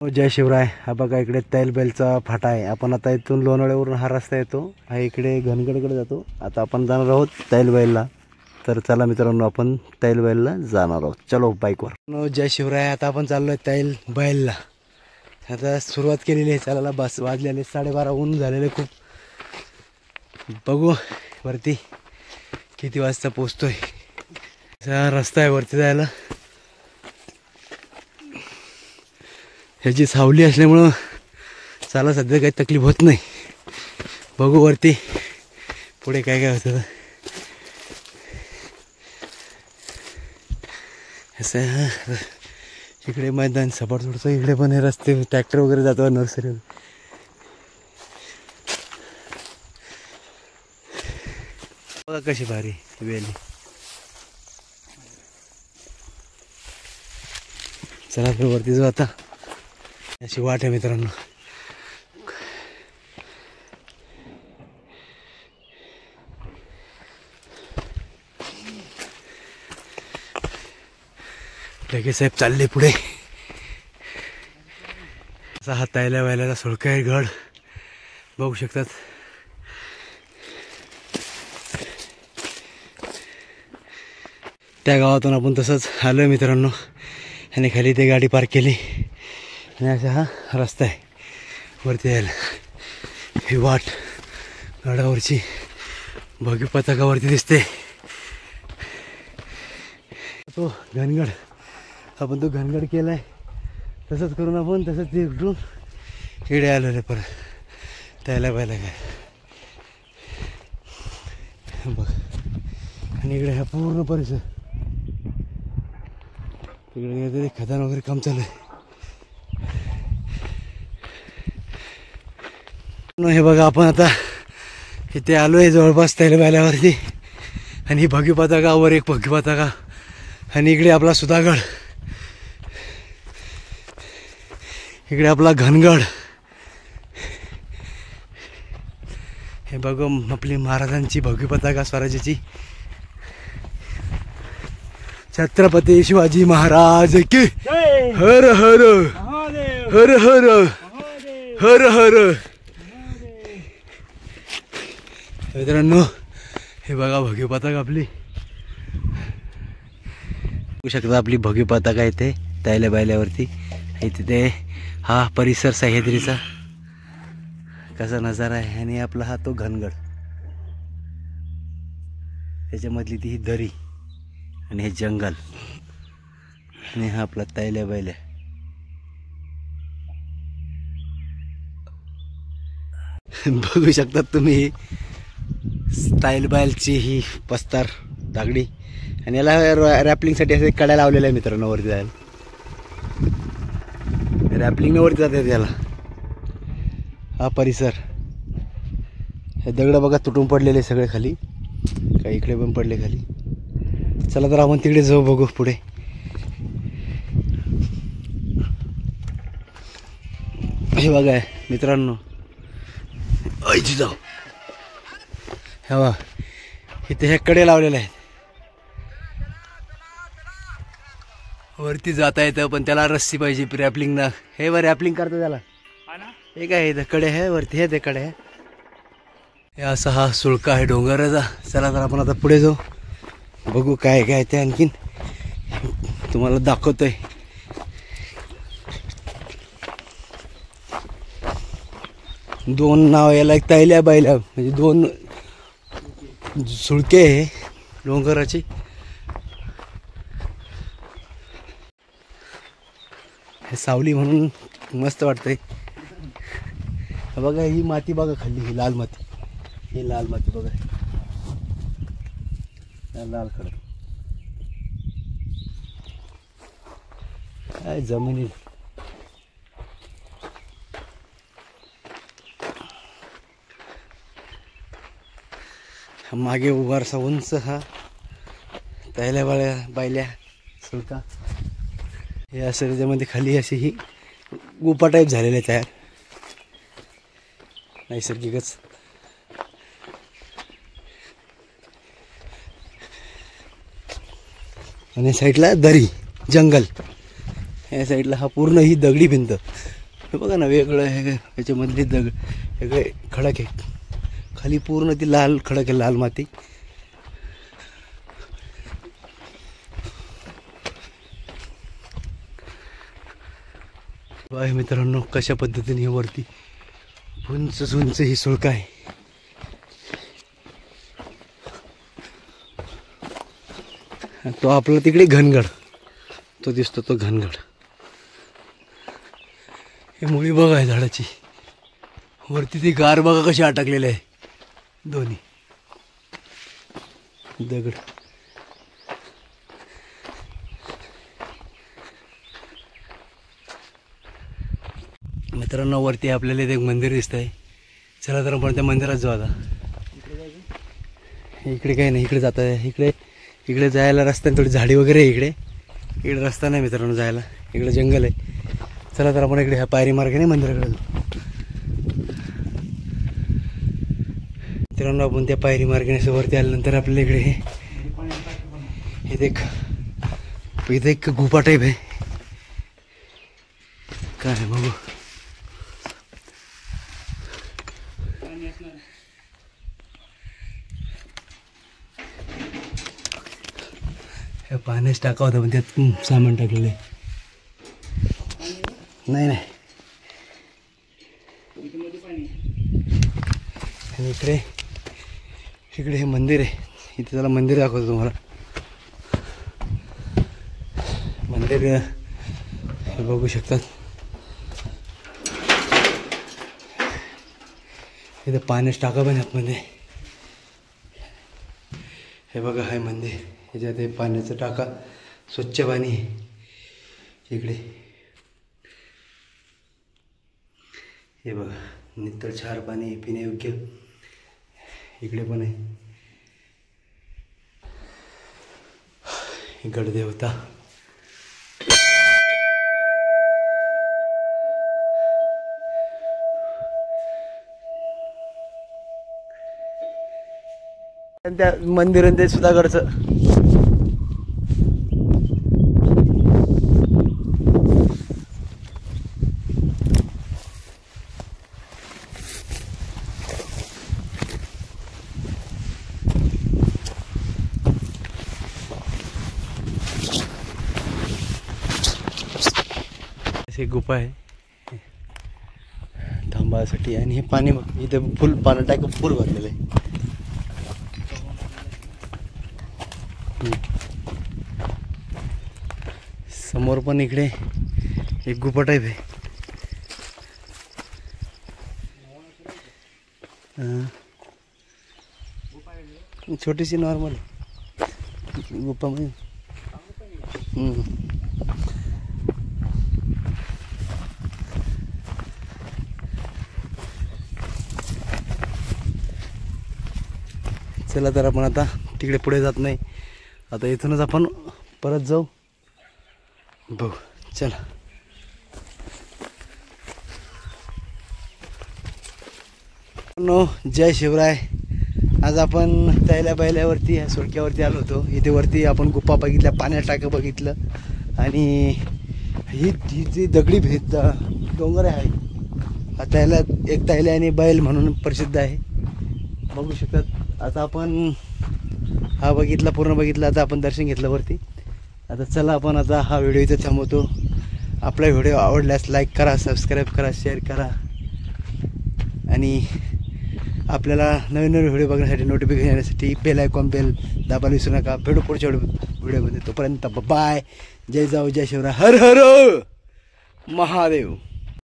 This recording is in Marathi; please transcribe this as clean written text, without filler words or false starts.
जय शिवराय. हा बघा इकडे तैलबैलचा फाटा आहे. आपण आता इथून लोणावळ्यावरून हा रस्ता येतो, हा इकडे घनगडकडे जातो. आता आपण जाणार आहोत तैलबैलला. तर चला मित्रांनो, आपण तैलबैलला जाणार आहोत. चलो बाईकवर. जय शिवराय. आता आपण चाललोय तैलबैलला. आता सुरुवात केलेली आहे चालायला. बस वाजलेले 12:30. ऊन झालेले खूप. बघू वरती किती वाजता पोचतोय. हा रस्ता आहे वरती जायला. ह्याची सावली असल्यामुळं चाला सध्या काही तकलीफ होत नाही. बघू वरती पुढे काय काय होतं. असं इकडे मैदान सपाट सोडतं. इकडे पण हे रस्ते ट्रॅक्टर वगैरे जातो. नर्सरी बघा कशी भारी वेली. चला तर वरती जाऊ आता. अशी वाट आहे मित्रांनो. लगेच साहेब चालले पुढे. असा हा तैलबैलाचा सुळका गड बघू शकतात. त्या गावातून आपण तसंच आलो मित्रांनो. आणि खाली ते गाडी पार्क केली आणि असा हा रस्ता आहे वरती यायला. ही वाट गडावरची भगवी पताकावरती दिसते. तो घनगड, आपण तो घनगड केलाय. तसंच करून आपण तसंच ते उठून इकडे आलो रे परत तैलबैला काय बघ. आणि इकडे हा पूर्ण परिसर, तिकडे खदान वगैरे काम चालू आहे. हे बघा आपण आता इथे आलो आहे जवळपास तैलबैलावरती. आणि ही भगवी पताका, वर एक भगवी पताका. आणि इकडे आपला सुधागड, इकडे आपला घनगड. हे बघा आपली महाराजांची भगवी पताका स्वराज्याची. छत्रपती शिवाजी महाराज की हर हर हर हर हर हर. मित्रांनो हे बघा भगवी पताका आपली. बघू शकता आपली भगवी पताका इथे तैलबैलावरती. इथे ते हा परिसर सह्याद्रीचा कसा नजारा आहे. आणि आपला हा तो घनगड, त्याच्यामधली ती ही दरी आणि हे जंगल. आणि हा आपला तैलबैल. बघू शकतात तुम्ही तैलबैलची ही पस्तार दागडी. आणि याला रॅपलिंगसाठी असे कड्या लावलेल्या आहे मित्रांनो वरती जायला. रॅपलिंग वरती जाते त्याला. हा परिसर, हे दगड बघा तुटून पडलेले सगळे खाली, काही इकडे पण पडले खाली. चला तर आपण तिकडे जाऊ, बघू पुढे. हे बघा मित्रांनो, ऐची जाऊ. हे बघा इथे हे कडे लावलेले आहेत. वरती जाता येतं पण त्याला रस्सी पाहिजे रॅपलिंग ना. हे वर रॅपलिंग करतो त्याला. हे काय इथं कडे आहे वरती, हे ते कडे आहे. हे असा हा सुळका आहे डोंगराचा. चला तर आपण आता पुढे जाऊ, बघू काय काय ते आणखीन तुम्हाला दाखवतोय. दोन नाव याला, एक तैलबैला म्हणजे दोन सुळके आहे डोंगराची. हे सावली म्हणून मस्त वाटतंय. बघा ही माती बघा खाली, ही लाल माती. ही लाल माती बघा, लाल खड काय जमिनी. मागे उभारसा उंच हा तैलबैला सुळका. हे असं त्याच्यामध्ये खाली अशी ही गुफा टाईप झालेले तयार, नैसर्गिकच. आणि साईडला दरी जंगल. या साईडला हा पूर्ण ही दगडी भिंत. हे बघा ना, वेगळं हे याच्यामधली वेगळे खडक आहे. खाली पूर्ण ती लाल खडक आहे, लाल माती. बघा मित्रांनो कशा पद्धतीने वरती उंच ही सुळका आहे. तो आपला तिकडे घनगड तो दिसतो, तो घनगड. हे मुळी बघा आहे झाडाची. वरती ती गार बघा कशी अटकलेली आहे, दोन्ही दगड. मित्रांनो वरती आपल्याला एक मंदिर दिसत आहे. चला तर आपण त्या मंदिरात जाऊ आता. इकडे काही नाही, इकडे जात आहे. इकडे जायला रस्ता थोडी झाडी वगैरे आहे. इकडे रस्ता नाही मित्रांनो जायला, इकडे जंगल आहे. चला तर आपण इकडे ह्या पायरी मार्गाने मंदिराकडे जाऊ. मित्रांनो आपण त्या पायरी मार्गाने वरती आल्यानंतर आपल्याला इथे एक गुफा टाईप आहे. काय आहे बघू. ह्या पाण्याच टाका होता पण त्यात सामान टाकलेलं आहे. नाही आणि इकडे हे मंदिर आहे. इथे त्याला मंदिर दाखवतो तुम्हाला. मंदिर हे बघू शकतात. इथे पाण्याच टाका पण आतमध्ये. हे बघा हाय मंदिर. ह्याच्यात हे पाण्याचं टाका, स्वच्छ पाणी इकडे. हे बघा नितळ छार पाणी पिण्यायोग्य इकडे पण आहे. गडदेवता. त्या मंदिर ते सुधागडचं. अशी गुफा आहे थांबासाठी. आणि हे पाणी इथे फुल पाणी टाक फुल भरलेलं आहे. समोर पण इकडे एक गुफा टाईप आहे. छोटीशी नॉर्मल गुफा मध्ये. चला तर आपण आता तिकडे पुढे जात नाही. आता इथूनच आपण परत जाऊ. बघू चला. जय शिवराय. आज आपण पहिल्यावरती ह्या सुळक्यावरती आलो होतो. इथे वरती आपण गुफा बघितल्या, पाण्यात टाकं बघितलं. आणि ही जी दगडी भेद डोंगर आहे एक तैल्या आणि बैल म्हणून प्रसिद्ध आहे. बघू शकतात. आता आपण हा बघितला, पूर्ण बघितला. आता आपण दर्शन घेतलं वरती. आता चला आपण आता हा व्हिडिओ इथे थांबवतो. आपला व्हिडिओ आवडल्यास लाईक करा, सबस्क्राईब करा, शेअर करा. आणि आपल्याला नवीन व्हिडिओ बघण्यासाठी नोटिफिकेशन येण्यासाठी बेल आयकॉन दाबायला विसरू नका. भेटू पुढच्या व्हिडिओमध्ये. तोपर्यंत बाय. जय जाऊ, जय शिवराय, हर हर महादेव.